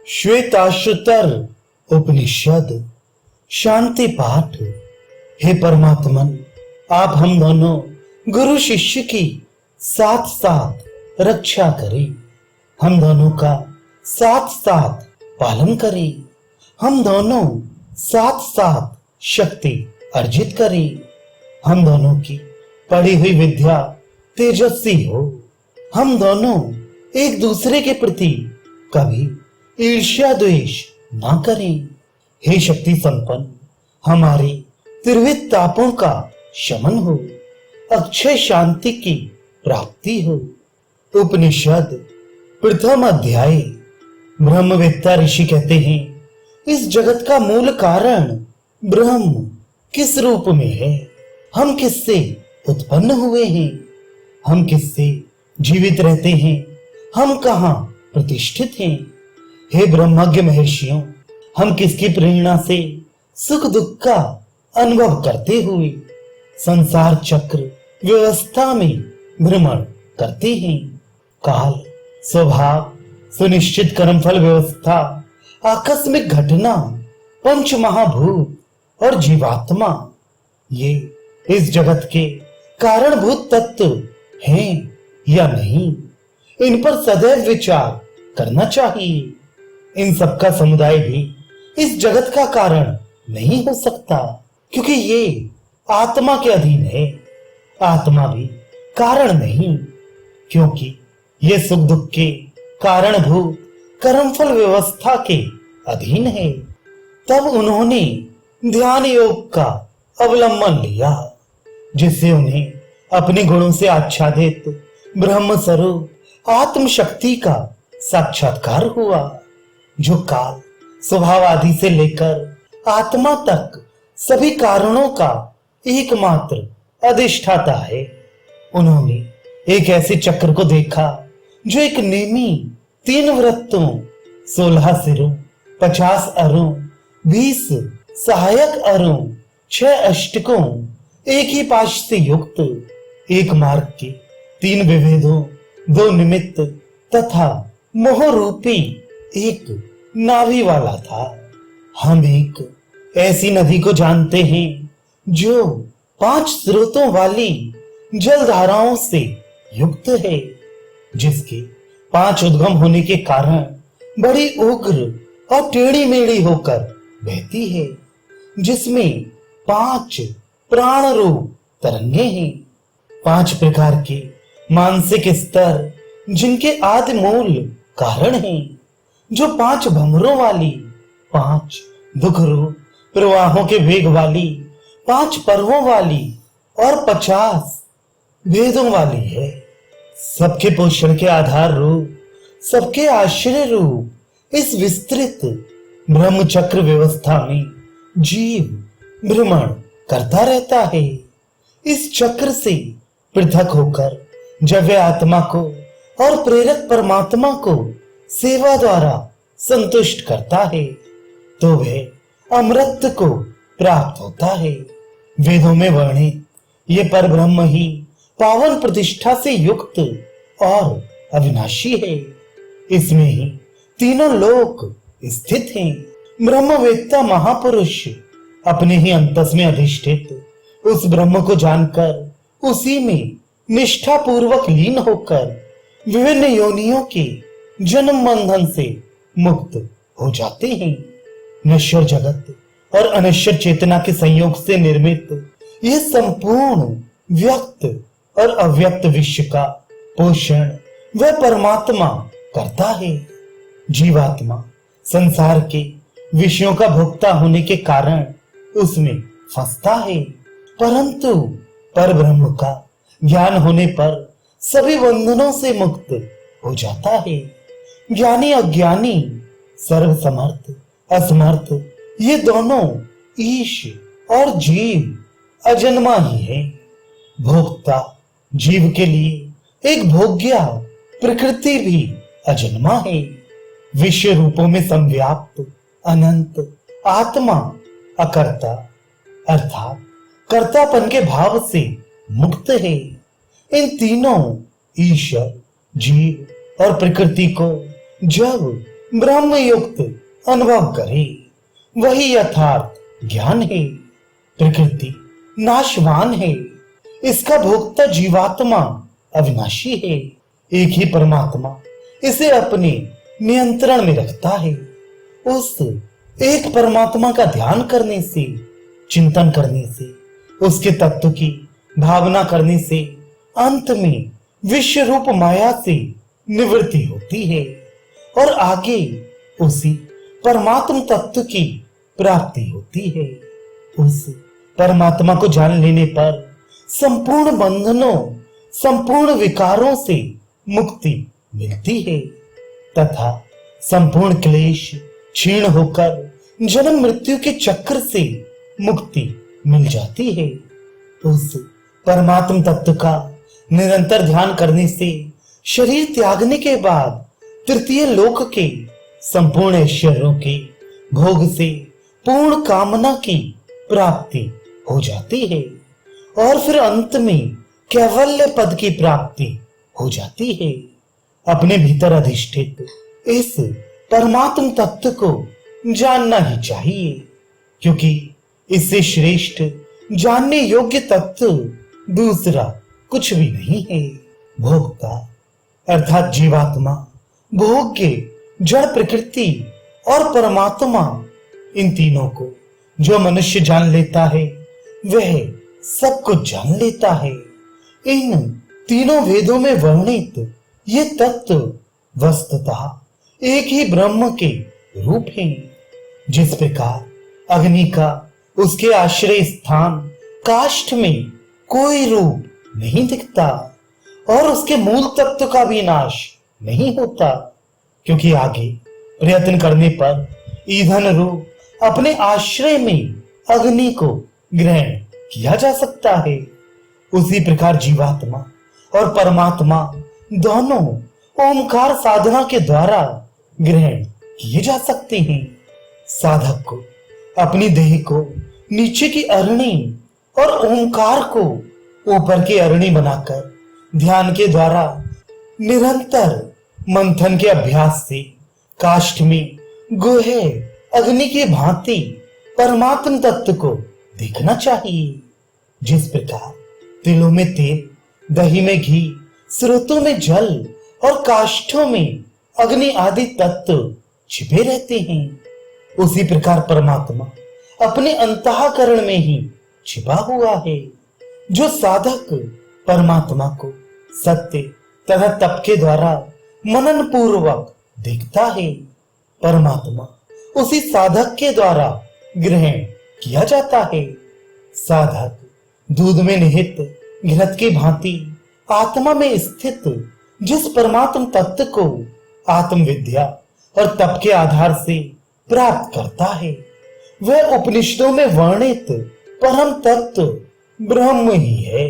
श्वेताश्वतर उपनिषद शांति पाठ। हे परमात्मन, आप हम दोनों गुरु शिष्य की साथ साथ रक्षा करें, हम दोनों का साथ साथ पालन करें, हम दोनों साथ साथ शक्ति अर्जित करें, हम दोनों की पढ़ी हुई विद्या तेजस्वी हो, हम दोनों एक दूसरे के प्रति कभी ईर्ष्या द्वेष ना करें। हे शक्ति संपन्न, हमारे त्रिविध तापों का शमन हो, अक्षय शांति की प्राप्ति हो। उपनिषद प्रथम अध्याय। ब्रह्मवेत्ता ऋषि कहते हैं, इस जगत का मूल कारण ब्रह्म किस रूप में है, हम किससे उत्पन्न हुए हैं, हम किससे जीवित रहते हैं, हम कहाँ प्रतिष्ठित हैं। हे ब्रह्मज्ञ महर्षियों, हम किसकी प्रेरणा से सुख दुख का अनुभव करते हुए संसार चक्र व्यवस्था में भ्रमण करते हैं। काल, स्वभाव, सुनिश्चित कर्मफल व्यवस्था, आकस्मिक घटना, पंच महाभूत और जीवात्मा, ये इस जगत के कारणभूत तत्व हैं या नहीं, इन पर सदैव विचार करना चाहिए। इन सबका समुदाय भी इस जगत का कारण नहीं हो सकता, क्योंकि ये आत्मा के अधीन है। आत्मा भी कारण नहीं, क्योंकि ये सुख दुख के कारणभूत कर्मफल व्यवस्था के अधीन है। तब उन्होंने ध्यान योग का अवलंबन लिया, जिससे उन्हें अपने गुणों से आच्छादित ब्रह्म स्वरूप आत्म शक्ति का साक्षात्कार हुआ, जो काल, स्वभाव आदि से लेकर आत्मा तक सभी कारणों का एकमात्र अधिष्ठाता है। उन्होंने एक ऐसे चक्र को देखा जो एक नेमी 3 वृत्तों, 16 सिरों, 50 अरों, 20 सहायक अरों, 6 अष्टकों, एक ही पाश से युक्त, एक मार्ग के 3 विभेदों, 2 निमित्त तथा मोह रूपी एक नाभि वाला था। हम एक ऐसी नदी को जानते हैं जो 5 स्रोतों वाली जलधाराओं से युक्त है, जिसके 5 उद्गम होने के कारण बड़ी उग्र और टेढ़ी मेढ़ी होकर बहती है, जिसमें 5 प्राण रूप तरंगे हैं। 5 प्रकार के मानसिक स्तर, जिनके आदि मूल कारण हैं, जो 5 भंवरों वाली, 5 दुख रूप प्रवाहों के वेग वाली, 5 पर्वों वाली और 50 वेदों वाली है। सबके पोषण के आधार रूप, सबके आश्रय रूप इस विस्तृत ब्रह्म चक्र व्यवस्था में जीव भ्रमण करता रहता है। इस चक्र से पृथक होकर जब वह आत्मा को और प्रेरक परमात्मा को सेवा द्वारा संतुष्ट करता है, तो वह अमृत को प्राप्त होता है। वेदों में वर्णित ये परब्रह्म ही पावन प्रतिष्ठा से युक्त और अविनाशी है। इसमें ही तीनों लोक स्थित हैं। ब्रह्मवेत्ता महापुरुष अपने ही अंतस में अधिष्ठित उस ब्रह्म को जानकर उसी में निष्ठा पूर्वक लीन होकर विभिन्न योनियों के जन्म बंधन से मुक्त हो जाते हैं। नश्वर जगत और अनश्वर चेतना के संयोग से निर्मित यह संपूर्ण व्यक्त और अव्यक्त विश्व का पोषण वह परमात्मा करता है। जीवात्मा संसार के विषयों का भोक्ता होने के कारण उसमें फंसता है, परंतु परब्रह्म का ज्ञान होने पर सभी बंधनों से मुक्त हो जाता है। ज्ञानी अज्ञानी, सर्वसमर्थ असमर्थ, ये दोनों ईश और जीव अजन्मा ही है। भोक्ता जीव के लिए एक भोग्या प्रकृति भी अजन्मा है। विश्व रूपों में संव्याप्त अनंत आत्मा अकर्ता अर्थात कर्तापन के भाव से मुक्त है। इन तीनों ईश्वर, जीव और प्रकृति को जब ब्रह्म युक्त अनुभव करे, वही यथार्थ ज्ञान है। प्रकृति नाशवान है, इसका भोक्ता जीवात्मा अविनाशी है। एक ही परमात्मा इसे अपने नियंत्रण में रखता है। उस एक परमात्मा का ध्यान करने से, चिंतन करने से, उसके तत्व की भावना करने से अंत में विश्व रूप माया से निवृत्ति होती है और आगे उसी परमात्म तत्व की प्राप्ति होती है। उस परमात्मा को जान लेने पर संपूर्ण बंधनों, संपूर्ण विकारों से मुक्ति मिलती है तथा संपूर्ण क्लेश क्षीण होकर जन्म मृत्यु के चक्र से मुक्ति मिल जाती है। उस परमात्म तत्व का निरंतर ध्यान करने से शरीर त्यागने के बाद तृतीय लोक के संपूर्ण ऐश्वर्यों के भोग से पूर्ण कामना की प्राप्ति हो जाती है और फिर अंत में कैवल्य पद की प्राप्ति हो जाती है। अपने भीतर अधिष्ठित इस परमात्म तत्व को जानना ही चाहिए, क्योंकि इससे श्रेष्ठ जानने योग्य तत्व दूसरा कुछ भी नहीं है। भोक्ता अर्थात जीवात्मा, भोग्य जड़ प्रकृति और परमात्मा, इन तीनों को जो मनुष्य जान लेता है वह सब कुछ जान लेता है। इन तीनों वेदों में वर्णित ये तत्व वस्तुतः एक ही ब्रह्म के रूप हैं। जिस प्रकार अग्नि का उसके आश्रय स्थान काष्ठ में कोई रूप नहीं दिखता और उसके मूल तत्व का भी नाश नहीं होता, क्योंकि आगे प्रयत्न करने पर ईंधन रूप अपने आश्रय में अग्नि को ग्रहण किया जा सकता है। उसी प्रकार जीवात्मा और परमात्मा दोनों ओमकार साधना के द्वारा ग्रहण किए जा सकते हैं। साधक को अपनी देह को नीचे की अरणी और ओमकार को ऊपर की अरणी बनाकर ध्यान के द्वारा निरंतर मंथन के अभ्यास से काष्ठ में गोहे अग्नि की भांति परमात्म तत्व को देखना चाहिए। जिस प्रकार तिलों में तेल, दही में घी, स्रोतों में जल और काष्ठों में अग्नि आदि तत्व छिपे रहते हैं, उसी प्रकार परमात्मा अपने अंतःकरण में ही छिपा हुआ है। जो साधक परमात्मा को सत्य तथा तप के द्वारा मनन पूर्वक देखता है, परमात्मा उसी साधक के द्वारा ग्रहण किया जाता है। साधक दूध में निहित घृत की भांति आत्मा में स्थित जिस परमात्म तत्व को आत्मविद्या और तप के आधार से प्राप्त करता है, वह उपनिषदों में वर्णित परम तत्व ब्रह्म ही है।